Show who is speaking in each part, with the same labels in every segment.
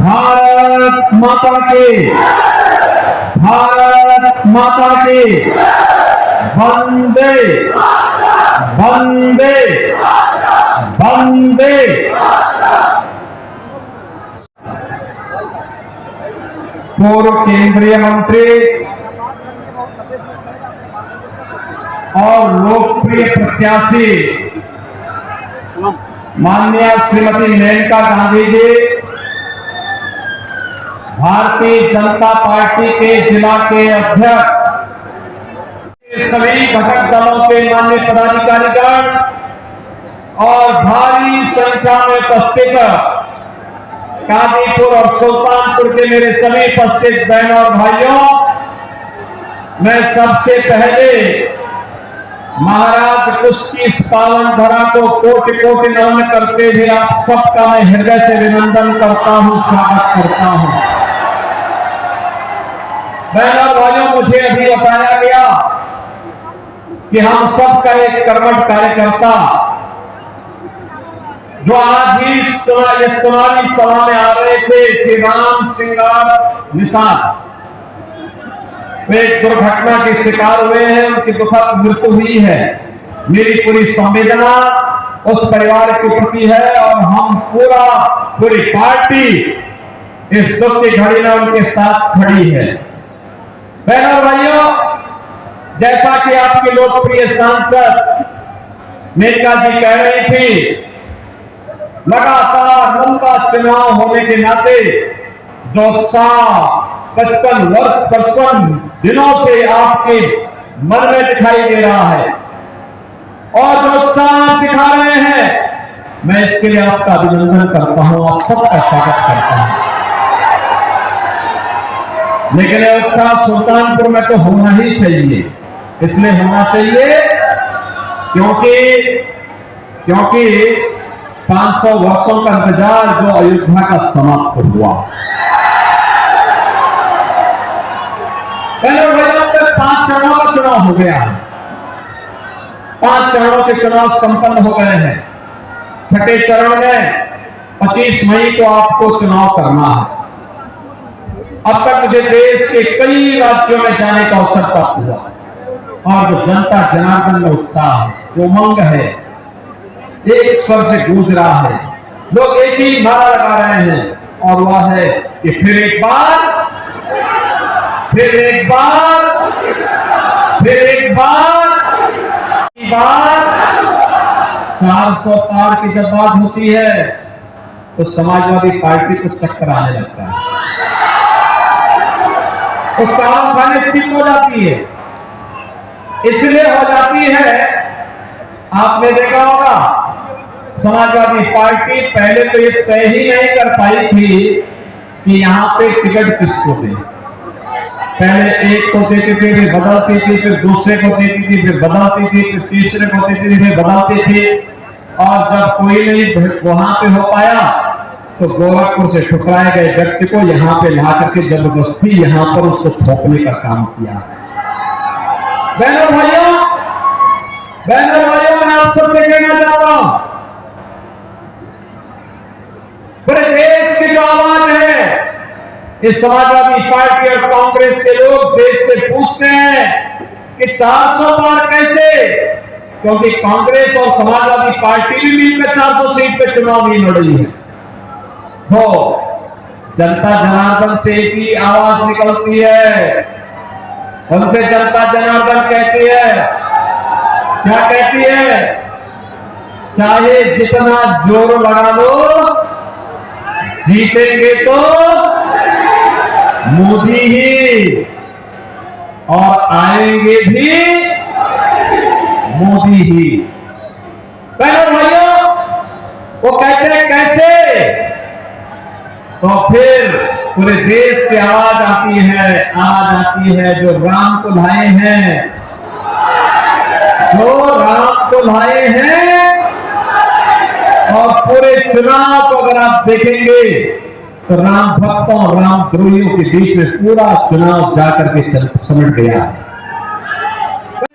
Speaker 1: भारत माता की, भारत माता की, वंदे वंदे वंदे। पूर्व केंद्रीय मंत्री और लोकप्रिय प्रत्याशी माननीय श्रीमती मेनका गांधी जी भारतीय जनता पार्टी के जिला के अध्यक्ष, सभी घटक दलों के माननीय पदाधिकारीगण और भारी संख्या में उपस्थित काजीपुर और सुल्तानपुर के मेरे सभी उपस्थित बहनों और भाइयों, मैं सबसे पहले महाराज कुछ की इस पावन धरा को कोटि कोटि नमन करते हुए आप सबका मैं हृदय से अभिनंदन करता हूं, स्वागत करता हूं। बहनों और भाइयों, मुझे अभी बताया गया कि हम सबका एक कर्मठ कार्यकर्ता जो आज ही चुनावी सभा में आ रहे थे, श्री राम सिंगार निषाद, वे एक दुर्घटना के शिकार हुए हैं, उनकी दुखद मृत्यु हुई है। मेरी पूरी संवेदना उस परिवार के प्रति है और हम पूरी पार्टी इस दुख की घड़ी में उनके साथ खड़ी है। बहनों और भाइयों, जैसा कि आपके लोकप्रिय सांसद मेनका जी कह रही थी, लगातार लंबा चुनाव होने के नाते जो उत्साह 55 दिनों से आपके मन में दिखाई दे रहा है और जो उत्साह दिखा रहे हैं, मैं इसके लिए आपका अभिनंदन करता हूं, आप सबका स्वागत करता हूं। लेकिन यह उत्साह सुल्तानपुर में तो होना ही चाहिए, इसलिए होना चाहिए क्योंकि 500 वर्षों का इंतजार जो अयोध्या का समाप्त हुआ। 5 चरणों का चुनाव हो गया है, 5 चरणों के चुनाव संपन्न हो गए हैं। छठे चरण में 25 मई को आपको चुनाव करना है। अब तक मुझे देश के कई राज्यों में जाने का अवसर प्राप्त हुआ और जो जनता जनार्दन में उत्साह है, जो उमंग है, एक स्वर से गूंज रहा है। लोग एक ही नारा लगा रहे हैं और वह है कि फिर एक बार 400 पार की जब बात होती है तो समाजवादी पार्टी को चक्कर आने लगता है, तो चारों खाने ठीक हो जाती है। इसलिए हो जाती है, आपने देखा होगा समाजवादी पार्टी पहले तो ये तय ही नहीं कर पाई थी कि यहां पे टिकट किसको दे। पहले एक को देती थी, फिर बदलती थी, फिर दूसरे को देती थी, फिर बदलती थी, फिर तीसरे को देती थी, फिर बदलती थी। और जब कोई नहीं वहां पे हो पाया तो गोरखपुर से ठुकराए गए व्यक्ति को यहां पे ला करके जबरदस्ती यहां पर उसको थोपने का काम किया। बहनों भाइयों, मैं आप सबसे कहना चाहता हूं, पूरे देश की जो आवाज है, इस समाजवादी पार्टी और कांग्रेस के लोग देश से पूछते हैं कि 400 पार कैसे, क्योंकि कांग्रेस और समाजवादी पार्टी भी मिलकर 400 सीट पे चुनाव नहीं लड़ रही है। तो जनता जनार्दन से एक ही आवाज निकलती है, उनसे जनता जनार्दन कहती है, क्या कहती है? चाहे जितना जोर लगा लो, जीतेंगे तो मोदी ही और आएंगे भी मोदी ही। बहनों भाइयों, वो कहते हैं कैसे? तो फिर पूरे देश से आवाज आती है जो राम को लाए हैं, और पूरे चुनाव को अगर आप देखेंगे तो राम भक्तों और राम द्रोहियों के बीच में पूरा चुनाव जाकर के समझ गया है।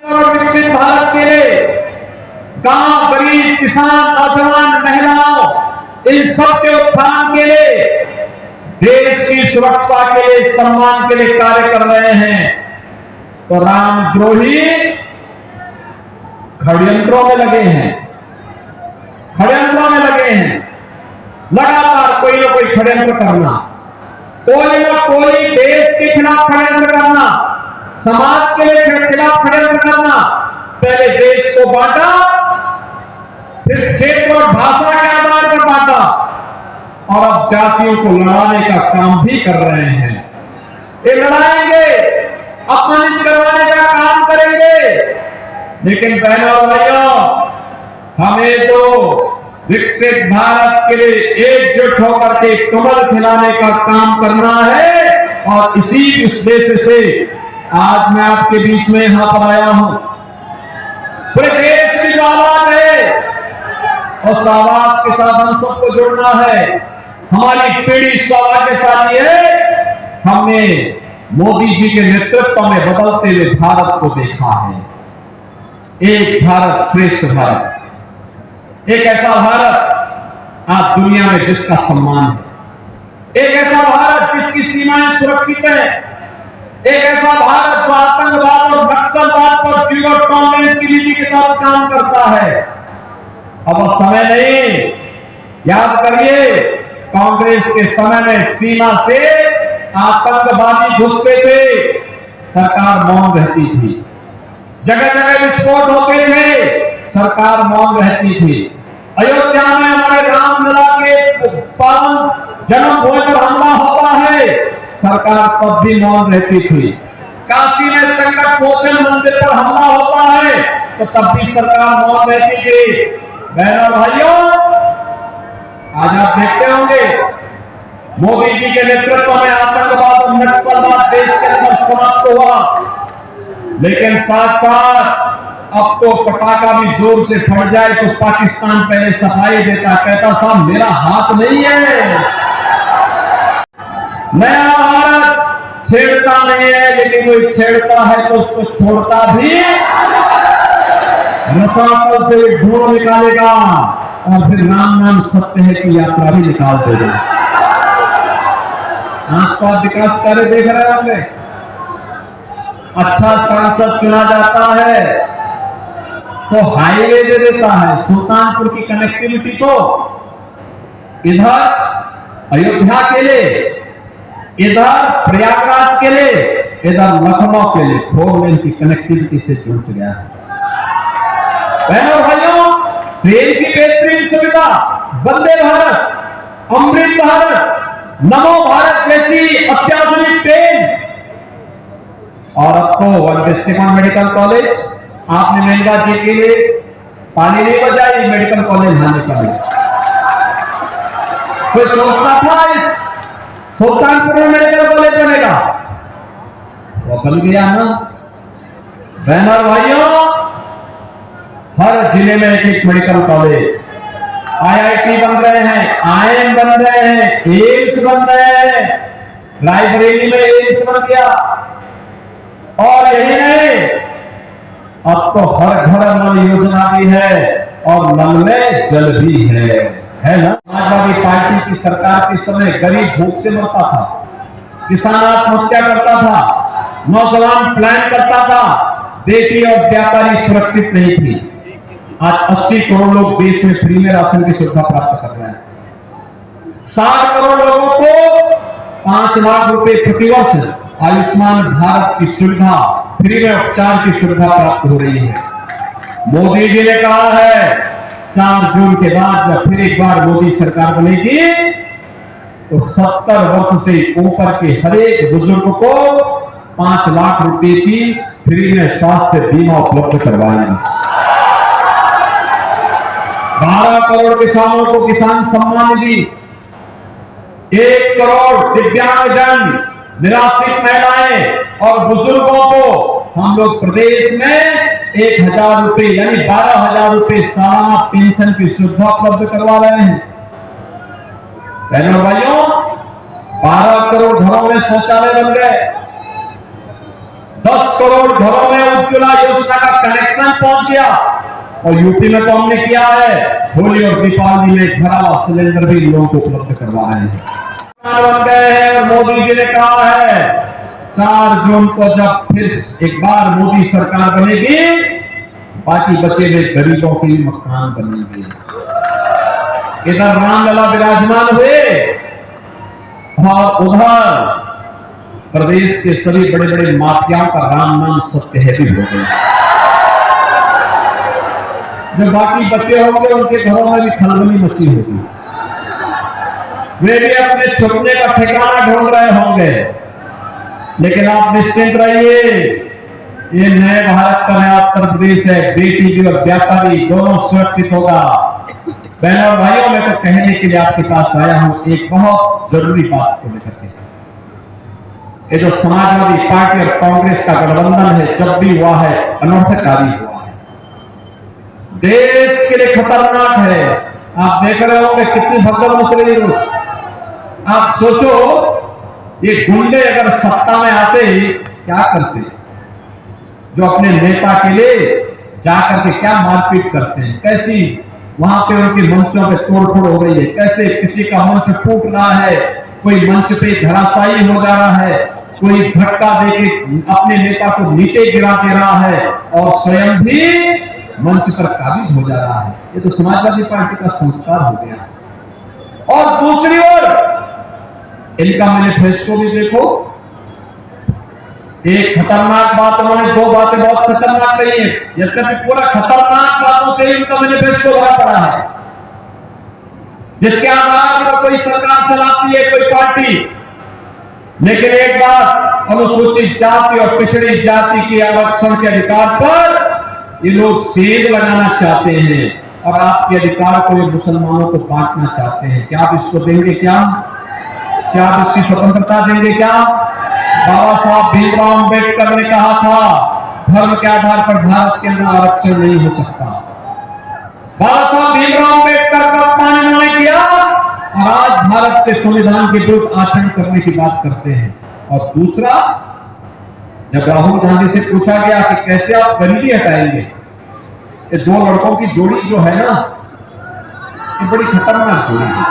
Speaker 1: विकसित भारत के लिए गांव, गरीब, किसान, नौजवान, महिलाओं, इन सबके उत्थान के लिए देश की सुरक्षा के लिए, सम्मान के लिए कार्य कर रहे हैं, तो रामद्रोही षड्यंत्रों में लगे हैं, षड्यंत्रों में लगे हैं। लगातार कोई ना कोई षड्यंत्र करना, कोई ना कोई देश के खिलाफ षड्यंत्र करना, समाज के खिलाफ षड्यंत्र करना। पहले देश को बांटा, फिर क्षेत्र और भाषा के आधार पर बांटा, और अब जातियों को लड़ाने का काम भी कर रहे हैं। ये लड़ाएंगे, अपमानित करवाने का काम करेंगे। लेकिन बहनों और भाइयों, हमें तो विकसित भारत के लिए एकजुट होकर के कमल खिलाने का काम करना है। और इसी उद्देश्य से आज मैं आपके बीच में यहां पर आया हूं। पूरे देश की जो आवाज है, उस आवाज के साथ हम सबको जुड़ना है। हमारी पीढ़ी सौभाग्यशाली है, हमने मोदी जी के नेतृत्व में बदलते हुए भारत को देखा है। एक भारत श्रेष्ठ भारत, एक ऐसा भारत आज दुनिया में जिसका सम्मान है, एक ऐसा भारत जिसकी सीमाएं सुरक्षित है, एक ऐसा भारत जो आतंकवाद और नक्सलवाद पर जीरो टॉलरेंस की नीति के साथ काम करता है। अब समय नहीं, याद करिए, कांग्रेस के समय में सीमा से आतंकवादी घुसते थे, सरकार मौन रहती थी। जगह जगह विस्फोट होते थे, सरकार मौन रहती थी। अयोध्या में हमारे रामलला के पावन जन्मभूमि पर हमला होता है, सरकार तब भी मौन रहती थी। काशी में संकट मोचन मंदिर पर हमला होता है, तो तब भी सरकार मौन रहती थी। बहनों भाइयों, आज आप देखते होंगे मोदी जी के नेतृत्व में आतंकवाद और नक्सलवाद देश के अंदर समाप्त हुआ, लेकिन साथ साथ अब तो पटाखा भी जोर से फट जाए तो पाकिस्तान पहले सफाई देता, कहता साहब मेरा हाथ नहीं है। नया भारत छेड़ता नहीं है, लेकिन कोई छेड़ता है तो उसको छोड़ता भी, रसातल से ढूंढ निकालेगा और फिर राम नाम सत्य है की यात्रा भी निकाल देगा। आसपास विकास कार्य देख रहे होंगे, अच्छा सांसद चुना जाता है तो हाईवे दे देता है, सुल्तानपुर की कनेक्टिविटी को इधर अयोध्या के लिए, इधर प्रयागराज के लिए, इधर लखनऊ के लिए 4 लेन की कनेक्टिविटी से जुड़ गया है। बहनों भाइयों, ट्रेन की बेहतरीन सुविधा, वंदे भारत, अमृत भारत, नमो भारत जैसी अत्याधुनिक ट्रेन, और अब तो वन डिस्ट्रिक्ट मेडिकल कॉलेज आपने महंगा जी के लिए पानी नहीं बजाई, मेडिकल कॉलेज आने का भी कोई सोचता था इस सुल्तानपुर में मेडिकल कॉलेज बनेगा, वो बन गया ना। बहनों भाइयों, हर जिले में एक एक मेडिकल कॉलेज, IIT बन रहे हैं, IIM बन रहे हैं, एम्स बन रहे हैं, रायबरेली में एम्स बन गया। और यही नहीं, अब तो हर घर नल योजना भी है और नल में जल भी है ना। समाजवादी पार्टी की सरकार के समय गरीब भूख से मरता था, किसान आत्महत्या करता था, नौजवान प्लान करता था, बेटी और व्यापारी सुरक्षित नहीं थी। आज 80 करोड़ लोग देश में फ्री में राशन की सुविधा प्राप्त कर रहे हैं। 60 करोड़ लोगों को 5 लाख रुपए प्रतिवर्ष आयुष्मान भारत की सुविधा, फ्री में उपचार की सुविधा प्राप्त हो रही है। मोदी जी ने कहा है 4 जून के बाद जब फिर एक बार मोदी सरकार बनेगी तो 70 वर्ष से ऊपर के हर एक बुजुर्ग को 5 लाख रुपए की फ्री में स्वास्थ्य बीमा उपलब्ध करवाएंगे। 12 करोड़ किसानों को किसान सम्मान निधि, 1 करोड़ दिव्यांगजन, निराश्रित महिलाएं और बुजुर्गों को हम लोग प्रदेश में 1000 रुपए यानी 12,000 रुपए सालाना पेंशन की सुविधा उपलब्ध करवा रहे हैं। बहनों भाइयों, 12 करोड़ घरों में शौचालय बन गए, 10 करोड़ घरों में उज्ज्वला योजना का कनेक्शन पहुंच गया, और यूपी में तो हमने किया है, होली और दीपावली में घरावाला सिलेंडर भी लोगों को उपलब्ध करवा रहे हैं। बन गए जी ने कहा है 4 जून को जब फिर एक बार मोदी सरकार बनेगी, बाकी बचे हुए गरीबों के लिए मकान बनेंगे। इधर रामलला विराजमान हुए और उधर प्रदेश के सभी बड़े बड़े माफियाओं का राम नाम सत्य है भी हो गया। जो बाकी बच्चे होंगे उनके घरों में भी खलबली मची होगी, वे भी अपने छुपने का ठिकाना ढूंढ रहे होंगे। लेकिन आप निश्चिंत रहिए, ये नए भारत का नया उत्तर प्रदेश है। बेटी भी और बेटा भी दोनों सुरक्षित होगा। बहनों और भाइयों, मैं तो कहने के लिए आपके पास आया हूं एक बहुत जरूरी बात को लेकर के। ये जो समाजवादी पार्टी और कांग्रेस का गठबंधन है, जब भी हुआ है अनर्थकारी हुआ है, देश के लिए खतरनाक है। आप देख रहे होंगे कितनी भगदड़ मच रही है। आप सोचो, ये गुंडे अगर सत्ता में आते क्या करते, जो अपने नेता के लिए जाकर के क्या मारपीट करते हैं, कैसी वहां पे उनके मंचों पे तोड़फोड़ हो रही है, कैसे किसी का मंच टूट रहा है, कोई मंच पे धराशायी हो जा रहा है, कोई धक्का देके अपने नेता को नीचे गिरा दे रहा है और स्वयं भी मंच पर काबिज हो जा रहा है। ये तो समाजवादी पार्टी का संस्कार हो गया है। और दूसरी ओर इनका मैनिफेस्टो भी देखो, एक खतरनाक बात, उन्होंने 2 बातें बहुत खतरनाक कही है। यद्यपि पूरा खतरनाक बातों से ही उनका मैनिफेस्टो भरा पड़ा है, जिसके आधार पर कोई सरकार चलाती है कोई पार्टी। लेकिन एक बात, अनुसूचित जाति और पिछड़ी जाति के आरक्षण के अधिकार पर ये लोग सेंध लगाना चाहते हैं और आपके अधिकार को ये मुसलमानों को बांटना चाहते हैं। क्या आप इसको देंगे? क्या आप इसकी स्वतंत्रता देंगे? क्या बाबा साहब भीमराव अम्बेडकर ने कहा था, धर्म के आधार पर भारत के अंदर आरक्षण नहीं हो सकता। बाबा साहब भीमराव अम्बेडकर का अपमान इन्होंने किया और आज भारत के संविधान के विरुद्ध आचरण करने की बात करते हैं। और दूसरा, जब राहुल गांधी से पूछा गया कि कैसे आप गरीबी हटाएंगे, ये 2 लड़कों की जोड़ी जो है ना, ये बड़ी खतरनाक जोड़ी है।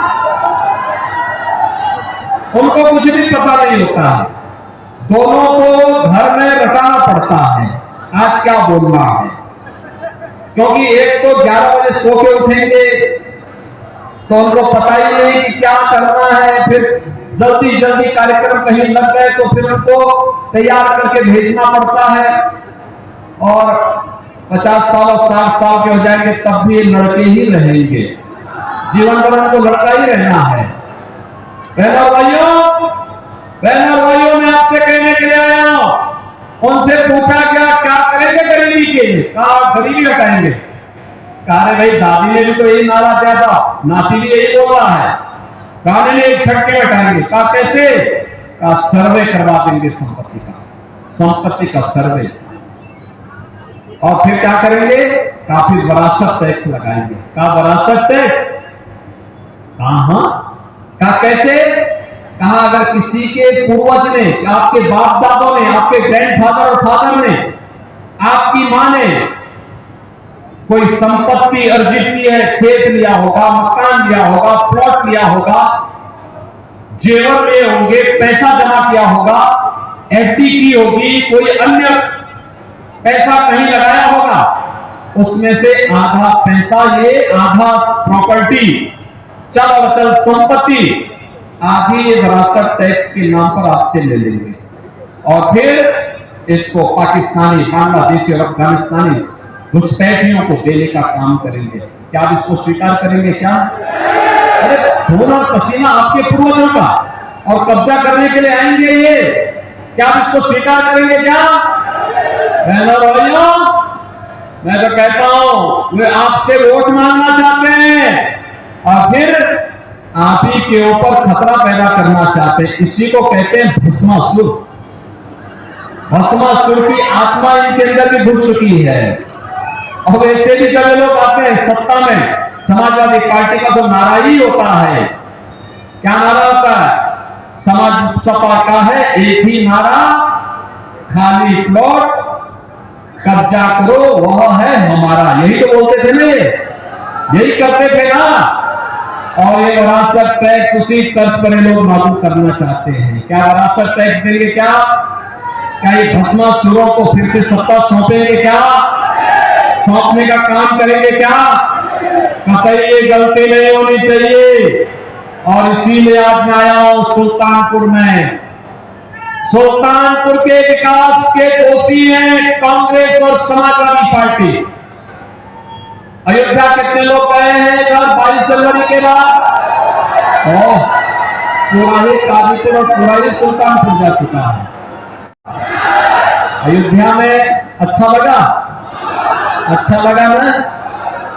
Speaker 1: उनको कुछ भी पता नहीं होता है, दोनों को घर में रटाना पड़ता है आज क्या बोलना है। क्योंकि एक तो 11 बजे सो के उठेंगे तो उनको पता ही नहीं कि क्या करना है, फिर जल्दी जल्दी कार्यक्रम कहीं लग गए तो फिर उनको तैयार करके भेजना पड़ता है। और 50 साल और 60 साल के हो जाएंगे तब भी लड़के ही रहेंगे, जीवन भर उनको लड़का ही रहना है। बहनों भाइयों, मैं आपसे कहने के लिए आया हूं। उनसे पूछा क्या करेंगे गरीबी के लिए? कहा गरीबी हटाएंगे। कहा भाई, दादी ने भी तो यही नारा दिया था, नाती भी यही बोल रहा है। कहा नहीं, एक छटके हटाएंगे। कहा कैसे? कहा सर्वे करवा देंगे संपत्ति का सर्वे। और फिर क्या करेंगे? कहा फिर विरासत टैक्स लगाएंगे। कहा विरासत टैक्स? कहा कैसे? कहा अगर किसी के पूर्वज ने, आपके बाप दादों ने, आपके ग्रैंडफादर और फादर ने, आपकी मां ने कोई संपत्ति अर्जित की है, खेत लिया होगा, मकान लिया होगा, प्लॉट लिया होगा, जेवर लिए होंगे, पैसा जमा किया होगा, एफडी की होगी, कोई अन्य पैसा कहीं लगाया होगा, उसमें से आधा पैसा, ये आधा प्रॉपर्टी, चल और अचल संपत्ति, आधी ये विरासत टैक्स के नाम पर आपसे ले लेंगे और फिर इसको पाकिस्तानी, बांग्लादेशी और अफगानिस्तानी घुसपैठियों को देने का काम करेंगे। क्या आप इसको स्वीकार करेंगे? क्या? अरे थोड़ा पसीना आपके पूर्वजों का और कब्जा करने के लिए आएंगे ये, क्या आप इसको स्वीकार करेंगे? क्या बहनों भाइयों, मैं तो कहता हूं वे आपसे वोट मांगना चाहते हैं और फिर आप ही के ऊपर खतरा पैदा करना चाहते हैं। इसी को कहते हैं भस्मासुर। भस्मासुर की आत्मा इनके अंदर भी घुस चुकी है। और वैसे भी जब लोग आते हैं सत्ता में, समाजवादी पार्टी का तो नारा ही होता है, क्या नारा होता है? समाज सपा का है एक ही नारा, खाली प्लॉट कब्जा करो वह है हमारा। यही तो बोलते थे ना, यही करते थे ना। और ये विरासत टैक्स उसी तर्ज पर लोग लागू करना चाहते हैं। क्या विरासत टैक्स देंगे? क्या ये भस्मासुरों को फिर से सत्ता सौंपेंगे? क्या सौंपने का काम करेंगे? क्या कतई ये गलती नहीं होनी चाहिए। और इसीलिए आज मैं आया हूं सुल्तानपुर में। सुल्तानपुर के विकास के दोषी हैं कांग्रेस और समाजवादी पार्टी। अयोध्या कितने लोग गए हैं 22 जनवरी के बाद? पूरा ही काजीपुर और पूरा ही सुल्तानपुर जा चुका है। अयोध्या में अच्छा लगा? अच्छा लगा ना?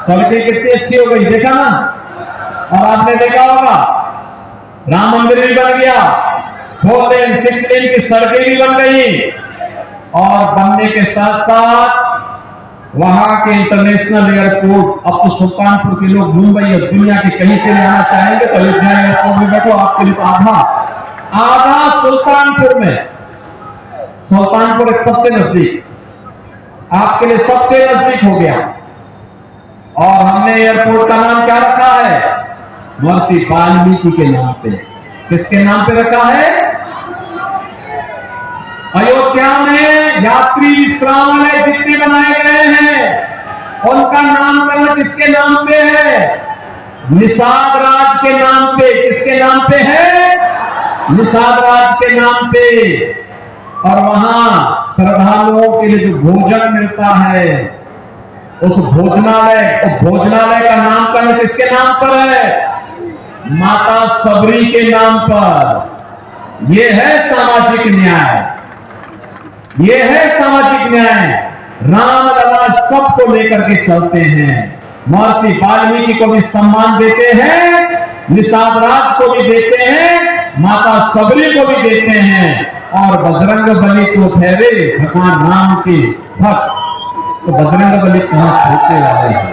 Speaker 1: सड़कें कितनी अच्छी हो गई, देखा ना? और आपने देखा होगा राम मंदिर भी बन गया, 4 लेन 6 लेन की सड़कें भी बन गई। और बनने के साथ साथ वहां के इंटरनेशनल एयरपोर्ट, अब तो सुल्तानपुर के लोग मुंबई और दुनिया के कहीं से भी आना चाहेंगे तो अयोध्या एयरपोर्ट में बैठो, आपके लिए तो आधा सुल्तानपुर में। सुल्तानपुर एक सबसे नजदीक, आपके लिए सबसे नजदीक हो गया। और हमने एयरपोर्ट का नाम क्या रखा है? महर्षि वाल्मीकि के नाम पे। किसके नाम पे रखा है? अयोध्या में यात्री विश्रामालय जितने बनाए गए हैं उनका नामकरण किसके नाम पे है? निषाद राज के नाम पे। किसके नाम पे है? निषाद राज के नाम पे। और वहां श्रद्धालुओं के लिए जो भोजन मिलता है उस भोजनालय का नामकरण किसके नाम पर है? माता सबरी के नाम पर। यह है सामाजिक न्याय, ये है सामाजिक न्याय। राम लला सबको लेकर के चलते हैं। महर्षि वाल्मीकि को भी सम्मान देते हैं, निषाद राज को भी देते हैं, माता सबरी को भी देते हैं। और बजरंग बली तो ठहरे भगवान राम के भक्त, तो बजरंग बली कहां छूटने वाले हैं।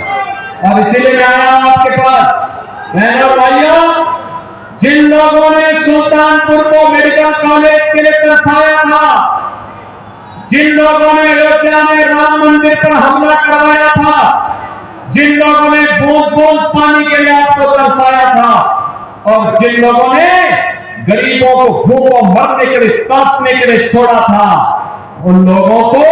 Speaker 1: और इसीलिए मैं आया आपके पास बहनों भाइयों, जिन लोगों ने सुल्तानपुर को मेडिकल कॉलेज के लिए तरसाया था, जिन लोगों ने अयोध्या में राम मंदिर पर हमला करवाया था, जिन लोगों ने बूंद बूंद पानी के लिए आपको तरसाया था, और जिन लोगों ने गरीबों को भूखों मरने के लिए तड़पने के लिए छोड़ा था, उन लोगों को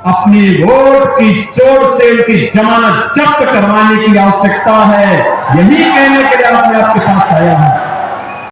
Speaker 1: अपनी वोट की चोट से उनकी जमानत जब्त करवाने की आवश्यकता है। यही कहने के लिए मैं आपके पास आया हूं।